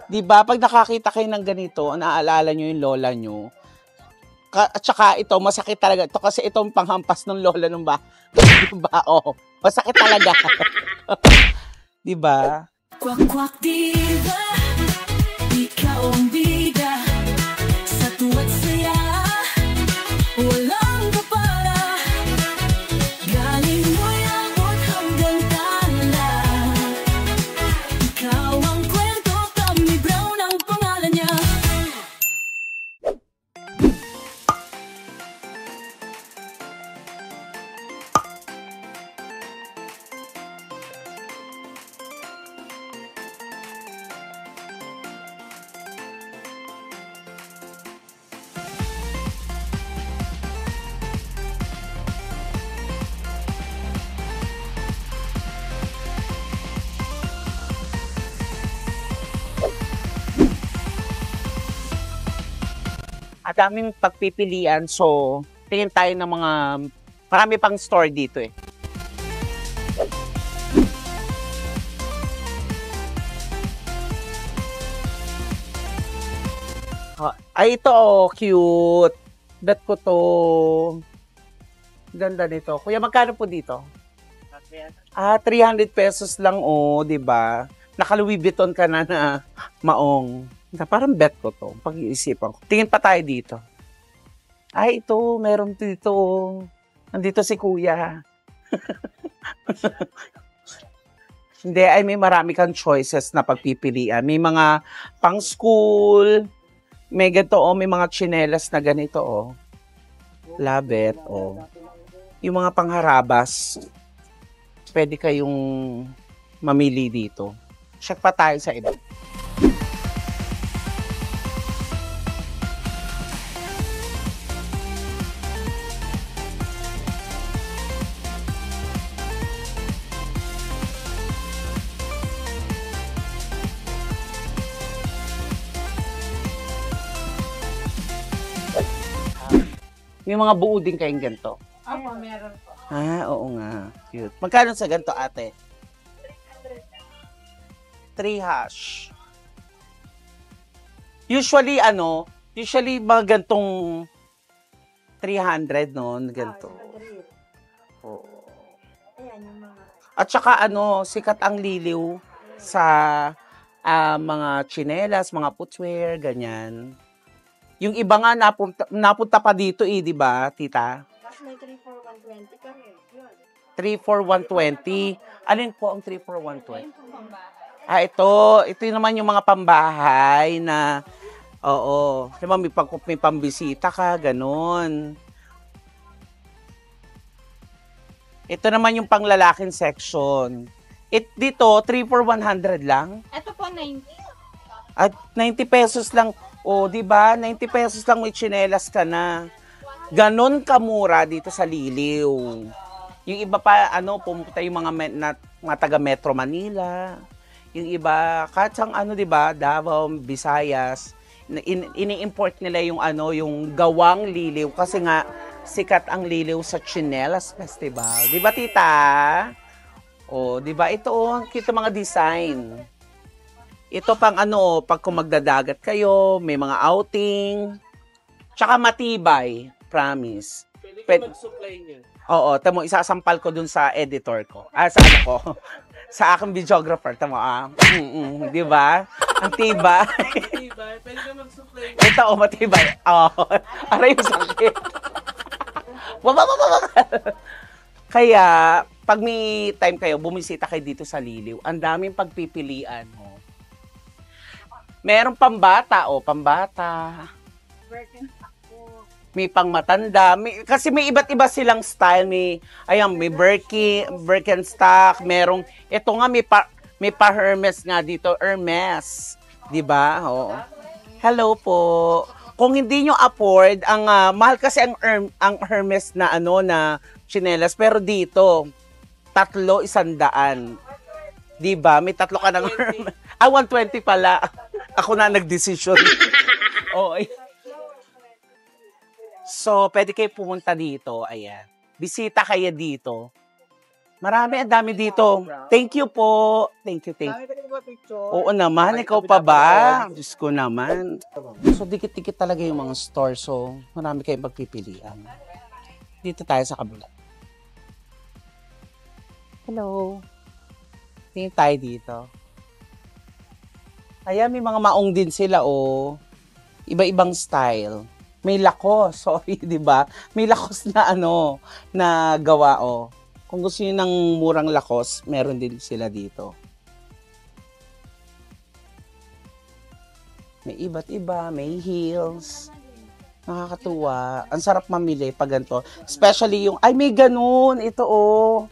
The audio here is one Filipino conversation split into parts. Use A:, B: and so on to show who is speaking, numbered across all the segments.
A: Di ba? Pag nakakita kayo ng ganito, naaalala nyo yung lola nyo. At saka ito, masakit talaga. Ito kasi itong panghampas ng lola nung ba? Di ba? Oh, masakit talaga. Di ba?
B: Kwak kwak diva, ikaw ang bida. Sa tuwa't saya, walang kapala. Galing mo'y abot hanggang tala. Ikaw ang kwento, Tommy Brown ang pangalan niya.
A: At daming pagpipilian, so tingin tayo ng mga marami pang store dito eh. Ay, ito oh, cute. Bet ko to. Ganda nito. Kuya, magkano po dito? 300 pesos lang oh, 'di ba? Naka-Louis Vuitton ka na maong. Parang bet ko to. Pag-iisipan ko. Tingin pa tayo dito. Ay, ito. Meron dito. Nandito si kuya. Hindi, ay may marami kang choices na pagpipilian. May mga pang school. May ganito, oh. May mga tsinelas na ganito, oh. Love it, oh. Yung mga pangharabas, pwede kayong mamili dito. Check pa tayo sa iba. May mga buo din kayong ganito.
C: Opo, meron po.
A: Oo nga. Cute. Magkano sa ganito, ate? 3 hash. Usually, mga gantong 300, no? Ganito. Oo.
C: Ayan yung mga...
A: At saka, sikat ang liliw sa mga tsinelas, mga footwear, ganyan. Yung iba nga napunta pa dito di ba, tita?
C: Tapos may 3 for 120 kami.
A: 3 for 120. Alin po ang 3 for 120? Ito naman yung mga pambahay na, oo, diba, may pambisita ka, ganun. Ito naman yung panglalaking section. Dito, 3 for 100 lang.
C: Ito po, 90.
A: At 90 pesos lang. O, di ba? 90 pesos lang may tsinelas ka na. Ganon kamura dito sa Liliw. Yung iba pa, pumunta yung mga taga Metro Manila. Yung iba, kahit sang di ba, Davao, Visayas, ini-import nila yung yung gawang liliw. Kasi nga, sikat ang liliw sa Tsinelas Festival. Di ba, tita? O, di ba? Ito, kita mga design. Ito pang pag kung magdadagat kayo, may mga outing, tsaka matibay, promise.
D: Pwede mag-supply niya.
A: Oo, tamo, isasampal ko dun sa editor ko. Sa ko. Sa aking videographer, tamo, di ba? Ang tibay.
D: Matibay, pwede ka mag-supply niya.
A: Ito, matibay. Aray yung sakit. Kaya, pag may time kayo, bumisita kayo dito sa Liliw, ang daming pagpipilian. Merong pambata, pambata. May pangmatanda. Kasi may iba't iba silang style. May Birkenstock. Merong, ito nga, may pa-Hermes nga dito. Hermes. Diba? Oo. Hello po. Kung hindi nyo afford, mahal kasi ang Hermes na na tsinelas. Pero dito, 3, 100. Diba? May 3 ka ng Hermes. 120 pala. Ako na nagdesisyon. So, pwede kayo pumunta dito. Ayan. Bisita kayo dito. Marami, ang dami dito. Thank you po. Thank you. Oo naman, ikaw pa ba? Diyos ko naman. So, dikit-dikit talaga yung mga store. So, marami kayong pagpipilian. Dito tayo sa kabila. Hello. Tingin tayo dito. Ayan, may mga maong din sila, oh. Iba-ibang style. May lakos, sorry, di ba? May lakos na na gawa, oh. Kung gusto niyo ng murang lakos, meron din sila dito. May iba't iba, may heels. Nakakatuwa. Ang sarap mamili pag ganito. Especially yung, ay may ganun, ito oh.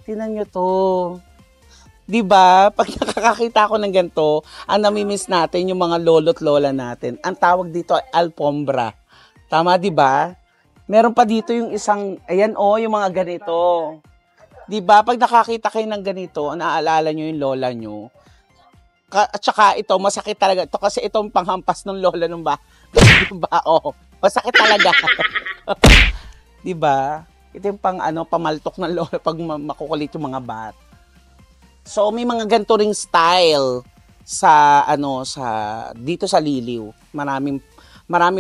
A: Tingnan nyo to. Diba? Pag nakakakita ako ng ganito, ang namimiss natin yung mga lolo't lola natin. Ang tawag dito ay alfombra. Tama, diba? Meron pa dito yung isang, ayan oh, yung mga ganito. Diba? Pag nakakita kayo ng ganito, naaalala nyo yung lola nyo. At saka ito, masakit talaga. Ito kasi itong panghampas ng lola ng diba? Oh, masakit talaga. Diba? Ito yung pamaltok ng lola pag makukulit yung mga bat. So, may mga ganito ring style sa, dito sa Liliw. Maraming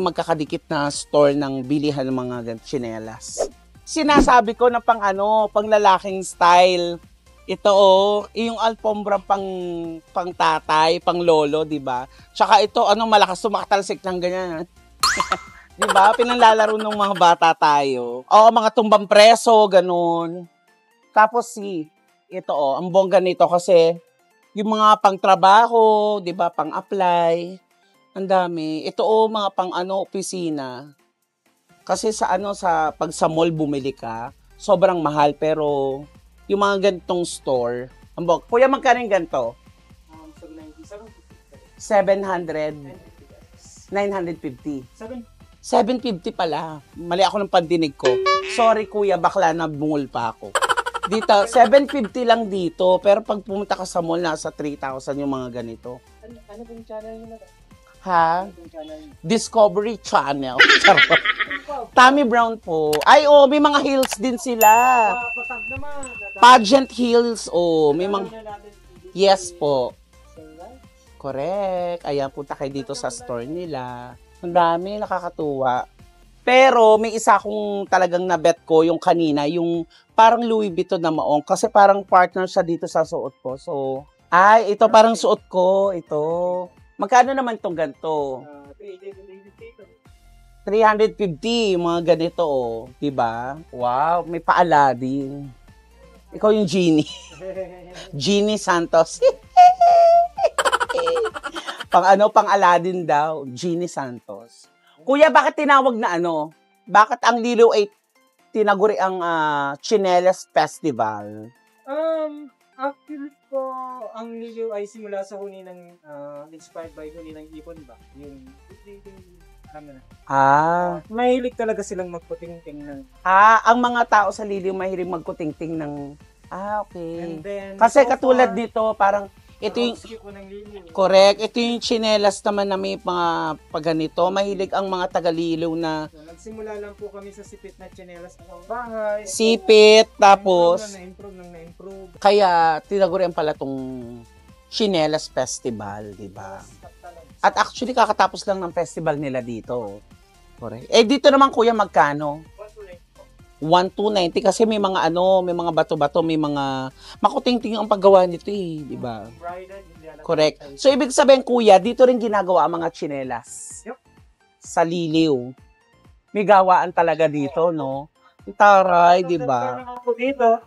A: magkakadikit na store ng bilihan ng mga tsinelas. Sinasabi ko na pang lalaking style. Ito yung alfombra pang tatay, pang lolo, di ba? Tsaka ito, malakas tumakatalsik ng ganyan. Di ba? Pinanlalaro ng mga bata tayo. Oo, mga tumbang preso, ganun. Tapos ito ang bongga nito kasi yung mga pang-trabaho, 'di ba, pang-apply. Ang dami. Ito mga opisina. Kasi pag sa mall bumili ka, sobrang mahal pero yung mga ganitong store, kuya magkano yung ganito? 700 950. 750 pala. Mali ako ng pandinig ko. Sorry kuya, bakla na bungol pa ako. Dito, 750 lang dito. Pero pag pumunta ka sa mall, nasa 3,000 yung mga ganito.
D: Ano pong channel nyo na?
A: Ha?
D: Ano pong channel nyo?
A: Discovery Channel. Tommy Brown po. Ay, may mga heels din sila.
D: Patag naman.
A: Pageant heels, may mga... Yes po. Correct. Ayan, punta kayo dito sa store nila. Ang dami, nakakatuwa. Pero may isa akong talagang nabet ko, yung kanina, yung parang Louis Vuitton na maong. Kasi parang partner siya dito sa suot ko. So, ito parang suot ko. Ito. Magkano naman itong ganito? 350, mga ganito, diba? Wow, may pa-Aladdin. Ikaw yung Genie. Genie Santos. pang Aladdin daw. Genie Santos. Kuya, bakit tinawag na Bakit ang Liliw ay tinaguri ang Tsinelas Festival?
E: Actually po, ang Liliw ay simula sa huni ng inspired by huni ng ibon ba? Yung mahilig talaga silang magputing-ting ng...
A: Ang mga tao sa Liliw mahilig magkuting-ting ng... okay.
E: And then,
A: Kasi
E: so
A: katulad
E: far,
A: dito, parang ito yung... Correct. Ito yung tsinelas naman na may mga pagganito. Mahilig ang mga taga-Liliw na...
E: So, nagsimula lang po kami sa sipit na tsinelas ng bahay.
A: Sipit, tapos...
E: Na-improve.
A: Kaya tinagurian pala tong Tsinelas Festival, di ba? At actually, kakatapos lang ng festival nila dito. Correct. Dito naman, kuya, magkano? 1,290 kasi may mga may mga bato-bato, may mga makuting-ting ang paggawa nito di ba? Correct. So ibig sabihin kuya, dito rin ginagawa ang mga tsinelas.
E: Yep.
A: Sa Liliw. May gawaan talaga dito, no? Taray, di ba?
E: Dito,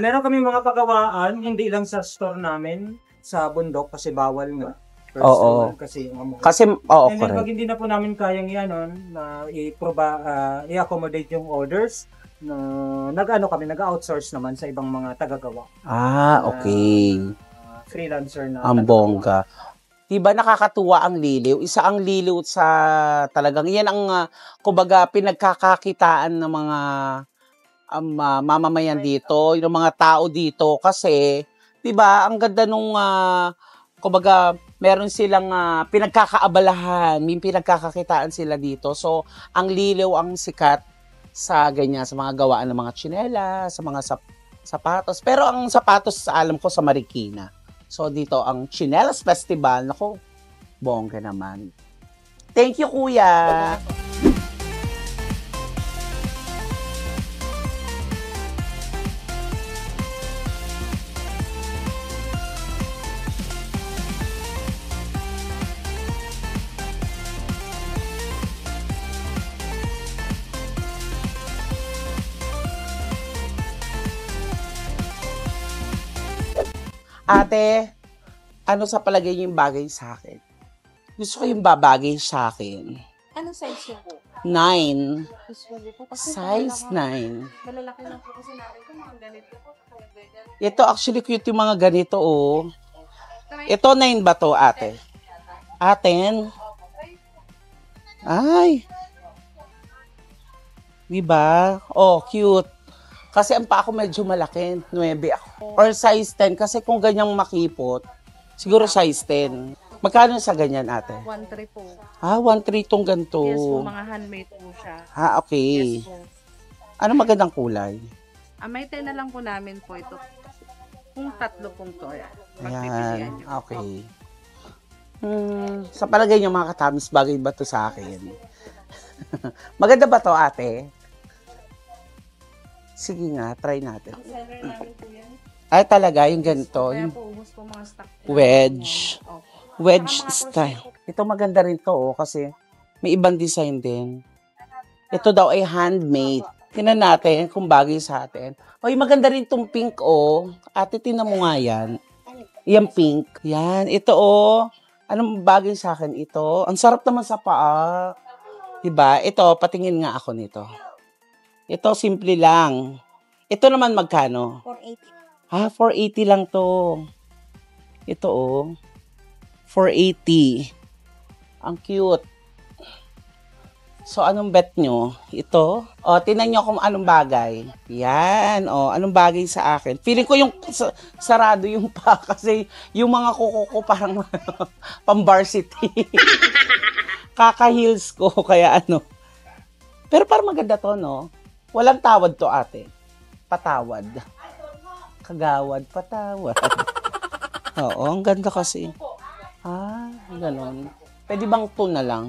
E: meron kami mga pagawaan, hindi lang sa store namin, sa bundok kasi bawal nga.
A: Oo.
E: Kasi
A: correct.
E: pag hindi na po namin kayang na i-accommodate yung orders, nag-outsource naman sa ibang mga tagagawa.
A: Okay.
E: Freelancer na.
A: Ang bongga. Diba nakakatuwa ang Liliw? Isa ang Liliw sa talagang, yan ang kumbaga pinagkakakitaan ng mga mamamayan dito, yung mga tao dito kasi, diba, ang ganda nung kumbaga, meron silang pinagkakaabalahan, may pinagkakakitaan sila dito. So, ang Liliw ang sikat sa ganyan, sa mga gawaan ng mga tsinela, sa mga Sapatos. Pero ang sapatos sa alam ko sa Marikina. So dito ang Chinelas Festival. Naku, bongga naman. Thank you, kuya. Ate, ano sa palagay niyo yung bagay sa akin? Gusto ko yung babagay sa akin.
C: Anong size yun po?
A: 9.
C: Usually po. Kasi
A: Size 9.
C: malalaki lang po kasi natin ito. Mga ganito po. Kaya ganyan.
A: Ito actually cute yung mga ganito, oh. Ito 9 ba to, ate? 10? Ay. Diba? Oh, cute. Kasi ang pa ako medyo malaki. 9 ako. Or size 10. Kasi kung ganyang makipot, siguro size 10. Magkano sa ganyan, ate?
C: 1.3 po.
A: 1.3 tong ganito.
C: Yes po, mga handmade po siya.
A: Okay.
C: Yes po.
A: Ano magandang kulay?
C: May tena lang po namin po ito. Kung 3 pong to. Pagpipilian
A: Ayan.
C: nyo.
A: Okay. Sa palagay niyo mga katamis, bagay ba to sa akin? Maganda ba to, ate? Sige nga, try natin.
C: Ang seller namin po yan.
A: Ay, talaga, yung ganito.
C: Kaya
A: Yung
C: po, ubos po mga stock.
A: wedge.
C: Opo.
A: Wedge
C: Saka mga
A: style. Ito maganda rin to, oh, kasi may ibang design din. Ito daw ay handmade. Tingnan natin kung bagay sa atin. Oy, maganda rin tong pink, oh. Ate, tingnan mo nga yan. Yan pink. Yan. Ito, oh. Anong bagay sa akin? Ito. Ang sarap naman sa paa. Diba? Ito, patingin nga ako nito. Ito, simple lang. Ito naman magkano?
C: 480.
A: 480 lang to. Ito, oh. 480. Ang cute. So, anong bet nyo? Ito? O, tinan nyo kung anong bagay. Yan. O, anong bagay sa akin. Feeling ko yung sarado yung pa kasi yung mga kuko ko parang pang-varsity. Kaka-heels ko, kaya ano. Pero parang maganda to, no? Walang tawad to, ate. Patawad. Kagawad, patawad. Oo, ang ganda kasi. Ganon. Pwede bang 2 na lang?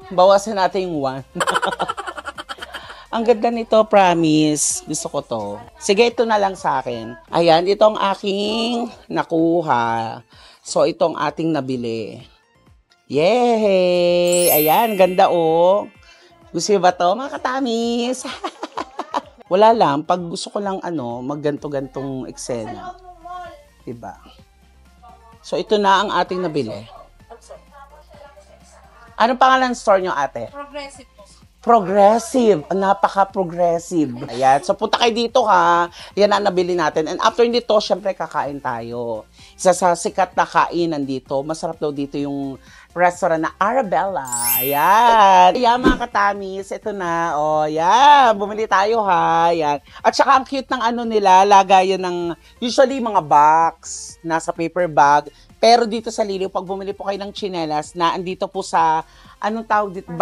A: Bawasan natin yung 1. Ang ganda nito, promise. Gusto ko to. Sige, ito na lang sa akin. Ayan, ito ang aking nakuha. So, itong ating nabili. Yay! Ayan, ganda oh. Gusto niyo ba to, mga katamis? Wala lang. Pag gusto ko lang magganto-gantong eksena. Diba? So, ito na ang ating nabili. Anong pangalan ng store nyo, ate?
C: Progressive po.
A: Progressive. Napaka-progressive. Ayan. So, punta kayo dito, ha. Yan ang nabili natin. And after nito, syempre, kakain tayo. Isa sa sikat na kainan dito. Masarap daw dito yung restaurant na Arabella. Ayan. Ayan, mga katamis. Ito na. O, yan. Bumili tayo, ha. Ayan. At saka, ang cute ng nila. Lagayan ng, usually, mga box. Nasa paper bag. Pero dito sa Liliw, pag bumili po kayo ng tsinelas, na andito po sa, anong tawag dito?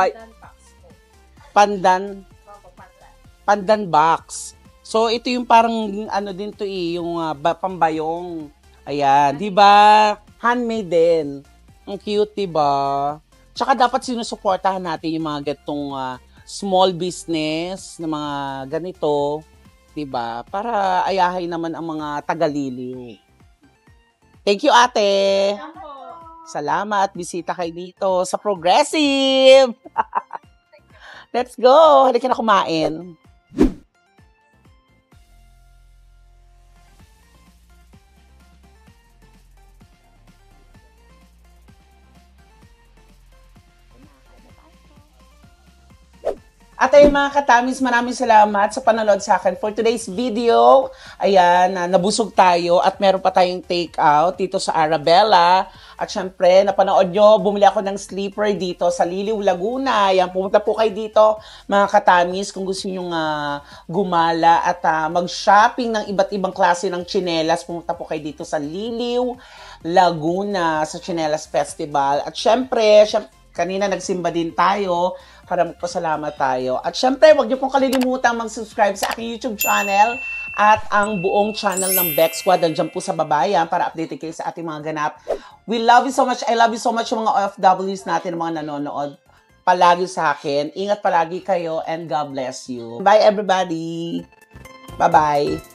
A: Pandan box. So, ito yung parang, din to yung pambayong. Ayan, di ba? Handmade din. Ang cute, di ba? Tsaka dapat sinusuportahan natin yung mga gatong small business na mga ganito, di ba? Para ayahay naman ang mga taga-Liliw. Thank you, ate. Salamat. Bisita kayo dito sa Progressive. Let's go. Halika na kumain. At ayun mga katamis, maraming salamat sa panonood sa akin for today's video. Ayan, nabusog tayo at meron pa tayong take out dito sa Arabella. At syempre, napanood nyo, bumili ako ng sleeper dito sa Liliw, Laguna. Ayan, pumunta po kayo dito mga katamis kung gusto nyo gumala at mag-shopping ng iba't ibang klase ng tsinelas. Pumunta po kayo dito sa Liliw, Laguna sa Tsinelas Festival. At syempre, kanina nagsimba din tayo para magpasalamat tayo. At syempre, huwag niyo pong kalilimutan mag-subscribe sa aking YouTube channel At ang buong channel ng Beck Squad, nandiyan po sa babayan para update kayo sa ating mga ganap. We love you so much. I love you so much yung mga OFWs natin, mga nanonood palagi sa akin. Ingat palagi kayo and God bless you. Bye everybody. Bye-bye.